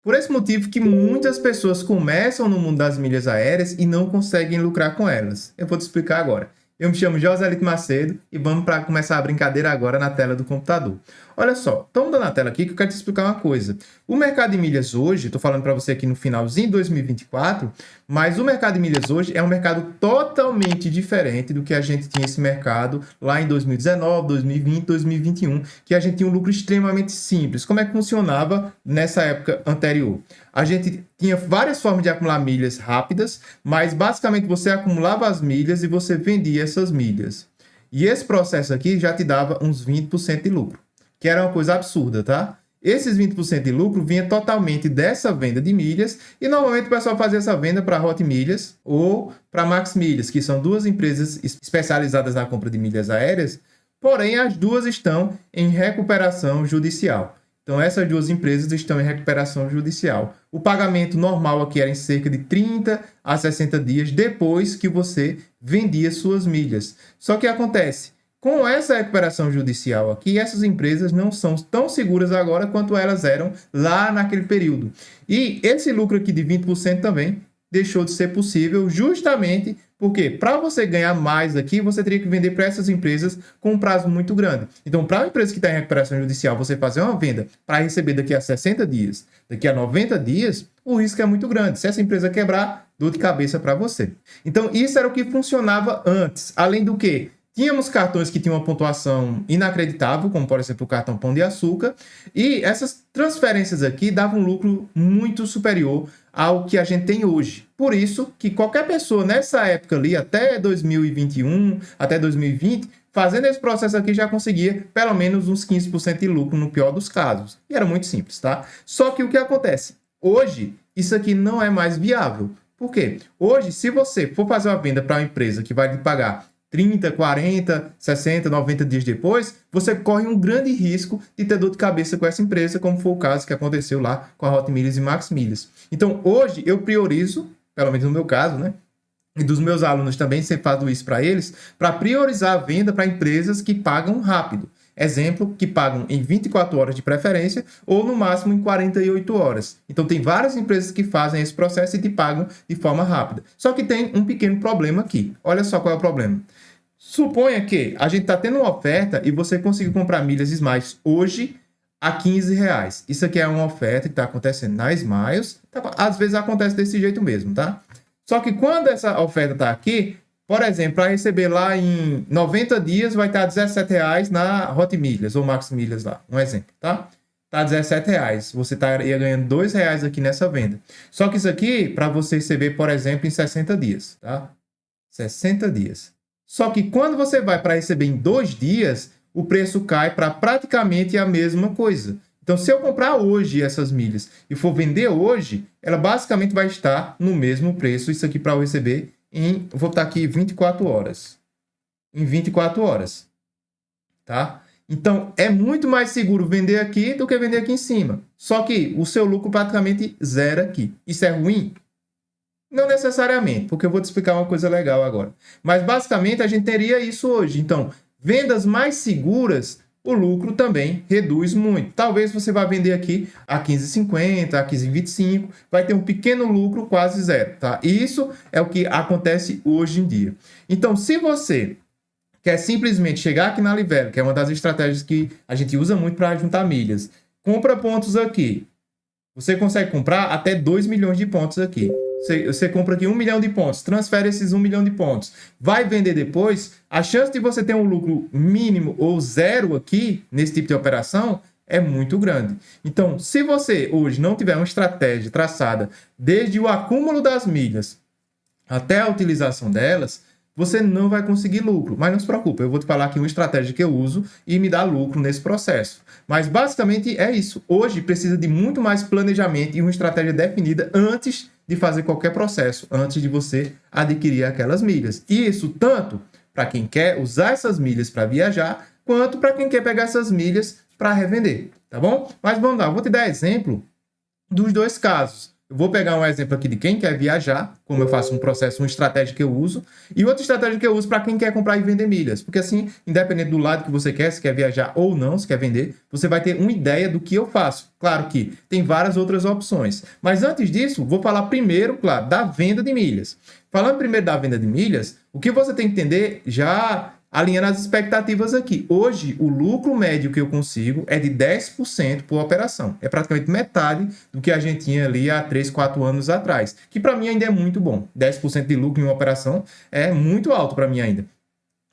Por esse motivo que muitas pessoas começam no mundo das milhas aéreas e não conseguem lucrar com elas. Eu vou te explicar agora. Eu me chamo Joselito Macedo e vamos para começar a brincadeira agora na tela do computador. Olha só, estou mudando a tela aqui que eu quero te explicar uma coisa. O mercado de milhas hoje, estou falando para você aqui no finalzinho de 2024, mas o mercado de milhas hoje é um mercado totalmente diferente do que a gente tinha esse mercado lá em 2019, 2020, 2021, que a gente tinha um lucro extremamente simples. Como é que funcionava nessa época anterior? A gente tinha várias formas de acumular milhas rápidas, mas basicamente você acumulava as milhas e você vendia essas milhas. E esse processo aqui já te dava uns 20% de lucro, que era uma coisa absurda, tá? Esses 20% de lucro vinha totalmente dessa venda de milhas e normalmente o pessoal fazia essa venda para Hot Milhas ou para Max Milhas, que são duas empresas especializadas na compra de milhas aéreas, porém as duas estão em recuperação judicial. Então, essas duas empresas estão em recuperação judicial. O pagamento normal aqui era em cerca de 30 a 60 dias depois que você vendia suas milhas. Só que acontece, com essa recuperação judicial aqui, essas empresas não são tão seguras agora quanto elas eram lá naquele período. E esse lucro aqui de 20% também deixou de ser possível justamente porque para você ganhar mais aqui, você teria que vender para essas empresas com um prazo muito grande. Então, para uma empresa que está em recuperação judicial, você fazer uma venda para receber daqui a 60 dias, daqui a 90 dias, o risco é muito grande. Se essa empresa quebrar, dor de cabeça para você. Então, isso era o que funcionava antes. Além do que, tínhamos cartões que tinham uma pontuação inacreditável, como por exemplo o cartão Pão de Açúcar, e essas transferências aqui davam um lucro muito superior ao que a gente tem hoje. Por isso que qualquer pessoa nessa época ali, até 2021, até 2020, fazendo esse processo aqui já conseguia pelo menos uns 15% de lucro no pior dos casos. E era muito simples, tá? Só que o que acontece? Hoje, isso aqui não é mais viável. Por quê? Hoje, se você for fazer uma venda para uma empresa que vai lhe pagar 30, 40, 60, 90 dias depois, você corre um grande risco de ter dor de cabeça com essa empresa, como foi o caso que aconteceu lá com a Hot Milhas e Max Milhas. Então, hoje, eu priorizo, pelo menos no meu caso, né? E dos meus alunos também, sempre faço isso para eles, para priorizar a venda para empresas que pagam rápido. Exemplo, que pagam em 24 horas de preferência ou no máximo em 48 horas. Então, tem várias empresas que fazem esse processo e te pagam de forma rápida. Só que tem um pequeno problema aqui. Olha só qual é o problema. Suponha que a gente está tendo uma oferta e você conseguiu comprar milhas Smiles hoje a R$ 15. Isso aqui é uma oferta que está acontecendo na Smiles. Às vezes acontece desse jeito mesmo, tá? Só que quando essa oferta está aqui, por exemplo, para receber lá em 90 dias vai estar R$17 na Hot Milhas ou Max Milhas lá. Um exemplo, tá? Tá R$17. Você estaria ganhando R$2 aqui nessa venda. Só que isso aqui, para você receber, por exemplo, em 60 dias, tá? 60 dias. Só que quando você vai para receber em 2 dias, o preço cai para praticamente a mesma coisa. Então, se eu comprar hoje essas milhas e for vender hoje, ela basicamente vai estar no mesmo preço. Isso aqui para eu receber em, vou botar aqui 24 horas. Em 24 horas. Tá? Então, é muito mais seguro vender aqui do que vender aqui em cima. Só que o seu lucro praticamente zera aqui. Isso é ruim? Não necessariamente, porque eu vou te explicar uma coisa legal agora. Mas, basicamente, a gente teria isso hoje. Então, vendas mais seguras, o lucro também reduz muito. Talvez você vá vender aqui a 15,50, a 15,25, vai ter um pequeno lucro quase zero, tá? E isso é o que acontece hoje em dia. Então, se você quer simplesmente chegar aqui na Livelo, que é uma das estratégias que a gente usa muito para juntar milhas, compra pontos aqui. Você consegue comprar até 2 milhões de pontos aqui. Você compra aqui 1 milhão de pontos, transfere esses 1 milhão de pontos, vai vender depois, a chance de você ter um lucro mínimo ou zero aqui, nesse tipo de operação, é muito grande. Então, se você hoje não tiver uma estratégia traçada desde o acúmulo das milhas até a utilização delas, você não vai conseguir lucro. Mas não se preocupe, eu vou te falar aqui uma estratégia que eu uso e me dá lucro nesse processo. Mas basicamente é isso. Hoje precisa de muito mais planejamento e uma estratégia definida antes de fazer qualquer processo, antes de você adquirir aquelas milhas. E isso tanto para quem quer usar essas milhas para viajar, quanto para quem quer pegar essas milhas para revender, tá bom? Mas vamos lá, eu vou te dar exemplo dos dois casos. Eu vou pegar um exemplo aqui de quem quer viajar, como eu faço um processo, uma estratégia que eu uso, e outra estratégia que eu uso para quem quer comprar e vender milhas. Porque assim, independente do lado que você quer, se quer viajar ou não, se quer vender, você vai ter uma ideia do que eu faço. Claro que tem várias outras opções. Mas antes disso, vou falar primeiro, claro, da venda de milhas. Falando primeiro da venda de milhas, o que você tem que entender já alinhando as expectativas aqui. Hoje, o lucro médio que eu consigo é de 10% por operação. É praticamente metade do que a gente tinha ali há 3, 4 anos atrás. Que para mim ainda é muito bom. 10% de lucro em uma operação é muito alto para mim ainda.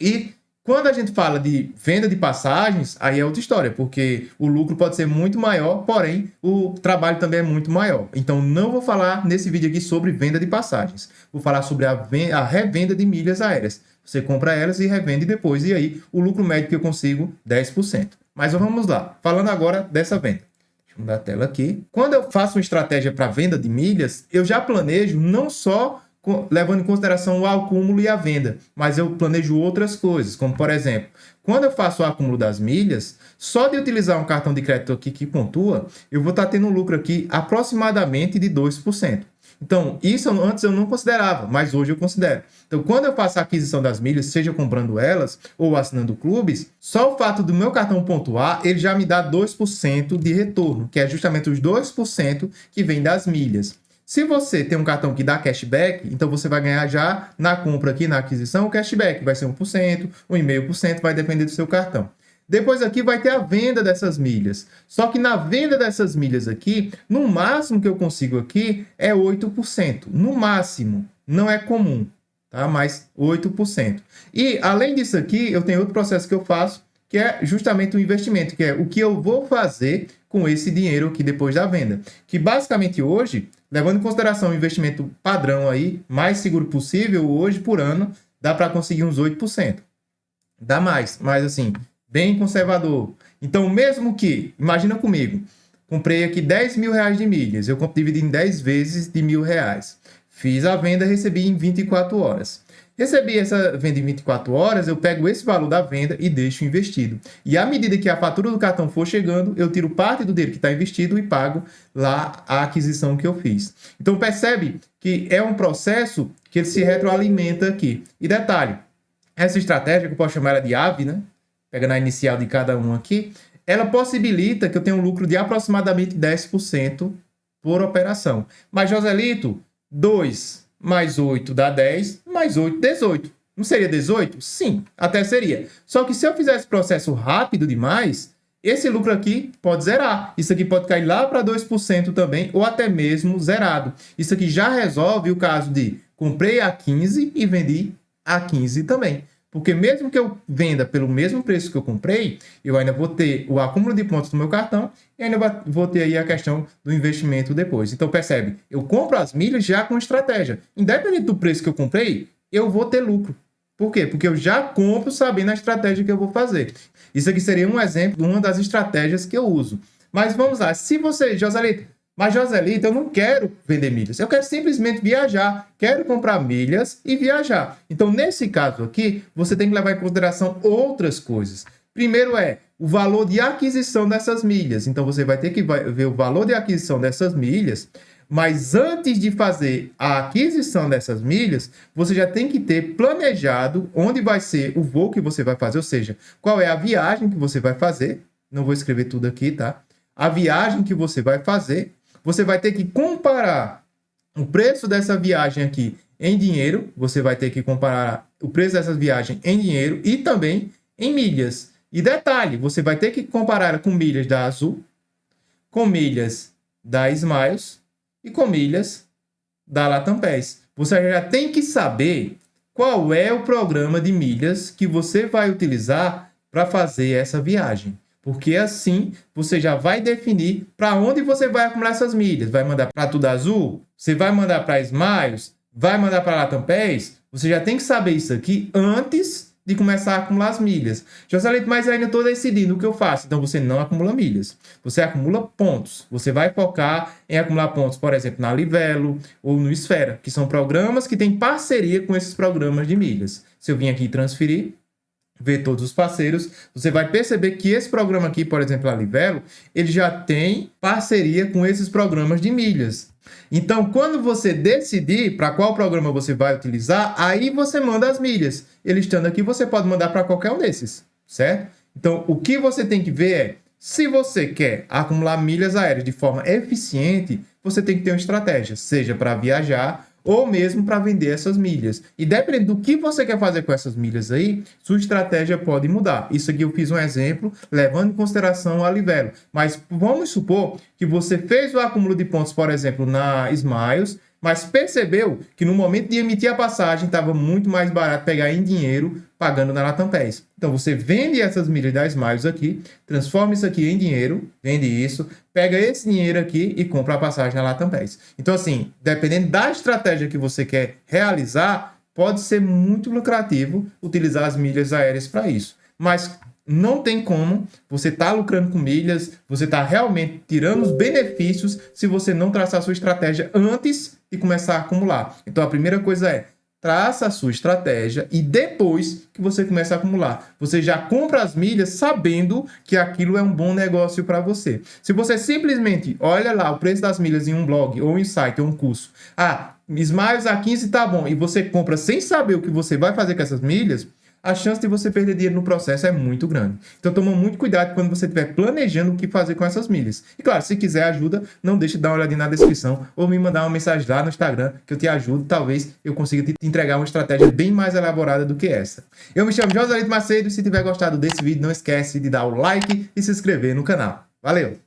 E quando a gente fala de venda de passagens, aí é outra história, porque o lucro pode ser muito maior, porém o trabalho também é muito maior. Então não vou falar nesse vídeo aqui sobre venda de passagens. Vou falar sobre a revenda de milhas aéreas. Você compra elas e revende depois. E aí o lucro médio que eu consigo, 10%. Mas vamos lá. Falando agora dessa venda. Deixa eu mudar a tela aqui. Quando eu faço uma estratégia para venda de milhas, eu já planejo não só levando em consideração o acúmulo e a venda, mas eu planejo outras coisas, como por exemplo, quando eu faço o acúmulo das milhas, só de utilizar um cartão de crédito aqui que pontua, eu vou estar tendo um lucro aqui aproximadamente de 2%. Então, isso antes eu não considerava, mas hoje eu considero. Então, quando eu faço a aquisição das milhas, seja comprando elas ou assinando clubes, só o fato do meu cartão pontuar, ele já me dá 2% de retorno, que é justamente os 2% que vem das milhas. Se você tem um cartão que dá cashback, então você vai ganhar já na compra aqui, na aquisição, o cashback vai ser 1%, 1,5%, vai depender do seu cartão. Depois aqui vai ter a venda dessas milhas. Só que na venda dessas milhas aqui, no máximo que eu consigo aqui é 8%. No máximo, não é comum, tá? Mas 8%. E além disso aqui, eu tenho outro processo que eu faço, que é justamente o investimento, que é o que eu vou fazer com esse dinheiro aqui depois da venda. Que basicamente hoje, levando em consideração o investimento padrão aí, mais seguro possível, hoje por ano, dá para conseguir uns 8%. Dá mais, mas assim, bem conservador. Então, mesmo que, imagina comigo, comprei aqui 10 mil reais de milhas, eu dividi em 10 vezes de R$ 1.000. Fiz a venda e recebi em 24 horas. Recebi essa venda em 24 horas, eu pego esse valor da venda e deixo investido. E à medida que a fatura do cartão for chegando, eu tiro parte do dinheiro que está investido e pago lá a aquisição que eu fiz. Então percebe que é um processo que ele se retroalimenta aqui. E detalhe, essa estratégia, que eu posso chamar ela de AVE, né? Pega na inicial de cada um aqui, ela possibilita que eu tenha um lucro de aproximadamente 10% por operação. Mas, Joselito, 2 mais 8 dá 10, mais 8, 18. Não seria 18? Sim, até seria. Só que se eu fizer esse processo rápido demais, esse lucro aqui pode zerar. Isso aqui pode cair lá para 2% também, ou até mesmo zerado. Isso aqui já resolve o caso de comprei a 15 e vendi a 15 também. Porque mesmo que eu venda pelo mesmo preço que eu comprei, eu ainda vou ter o acúmulo de pontos no meu cartão e ainda vou ter aí a questão do investimento depois. Então, percebe? Eu compro as milhas já com estratégia. Independente do preço que eu comprei, eu vou ter lucro. Por quê? Porque eu já compro sabendo a estratégia que eu vou fazer. Isso aqui seria um exemplo de uma das estratégias que eu uso. Mas vamos lá. Se você, Joselito, mas Joselito, eu não quero vender milhas. Eu quero simplesmente viajar. Quero comprar milhas e viajar. Então, nesse caso aqui, você tem que levar em consideração outras coisas. Primeiro é o valor de aquisição dessas milhas. Então, você vai ter que ver o valor de aquisição dessas milhas. Mas antes de fazer a aquisição dessas milhas, você já tem que ter planejado onde vai ser o voo que você vai fazer. Ou seja, qual é a viagem que você vai fazer. Não vou escrever tudo aqui, tá? A viagem que você vai fazer. Você vai ter que comparar o preço dessa viagem aqui em dinheiro. Você vai ter que comparar o preço dessa viagem em dinheiro e também em milhas. E detalhe, você vai ter que comparar com milhas da Azul, com milhas da Smiles e com milhas da Latam PES. Você já tem que saber qual é o programa de milhas que você vai utilizar para fazer essa viagem. Porque assim você já vai definir para onde você vai acumular essas milhas. Vai mandar para Tudo Azul? Você vai mandar para Smiles? Vai mandar para Latam PES? Você já tem que saber isso aqui antes de começar a acumular as milhas. Joselito, mas eu ainda estou decidindo o que eu faço. Então você não acumula milhas. Você acumula pontos. Você vai focar em acumular pontos, por exemplo, na Livelo ou no Esfera, que são programas que têm parceria com esses programas de milhas. Se eu vim aqui transferir, ver todos os parceiros, você vai perceber que esse programa aqui, por exemplo, a Livelo, ele já tem parceria com esses programas de milhas. Então, quando você decidir para qual programa você vai utilizar, aí você manda as milhas. Ele estando aqui, você pode mandar para qualquer um desses, certo? Então, o que você tem que ver é, se você quer acumular milhas aéreas de forma eficiente, você tem que ter uma estratégia, seja para viajar ou mesmo para vender essas milhas. E dependendo do que você quer fazer com essas milhas aí, sua estratégia pode mudar. Isso aqui eu fiz um exemplo, levando em consideração a Livelo. Mas vamos supor que você fez o acúmulo de pontos, por exemplo, na Smiles, mas percebeu que no momento de emitir a passagem estava muito mais barato pegar em dinheiro pagando na Latam PES. Então você vende essas milhas da Smiles aqui, transforma isso aqui em dinheiro, vende isso, pega esse dinheiro aqui e compra a passagem na Latam PES. Então assim, dependendo da estratégia que você quer realizar, pode ser muito lucrativo utilizar as milhas aéreas para isso. Mas não tem como você estar lucrando com milhas, você está realmente tirando os benefícios se você não traçar a sua estratégia antes de começar a acumular. Então a primeira coisa é, traça a sua estratégia e depois que você começa a acumular, você já compra as milhas sabendo que aquilo é um bom negócio para você. Se você simplesmente olha lá o preço das milhas em um blog ou em um site ou um curso, Smiles a 15 tá bom, e você compra sem saber o que você vai fazer com essas milhas, a chance de você perder dinheiro no processo é muito grande. Então toma muito cuidado quando você estiver planejando o que fazer com essas milhas. E claro, se quiser ajuda, não deixe de dar uma olhadinha na descrição ou me mandar uma mensagem lá no Instagram que eu te ajudo. Talvez eu consiga te entregar uma estratégia bem mais elaborada do que essa. Eu me chamo Joselito Macedo e se tiver gostado desse vídeo, não esquece de dar o like e se inscrever no canal. Valeu!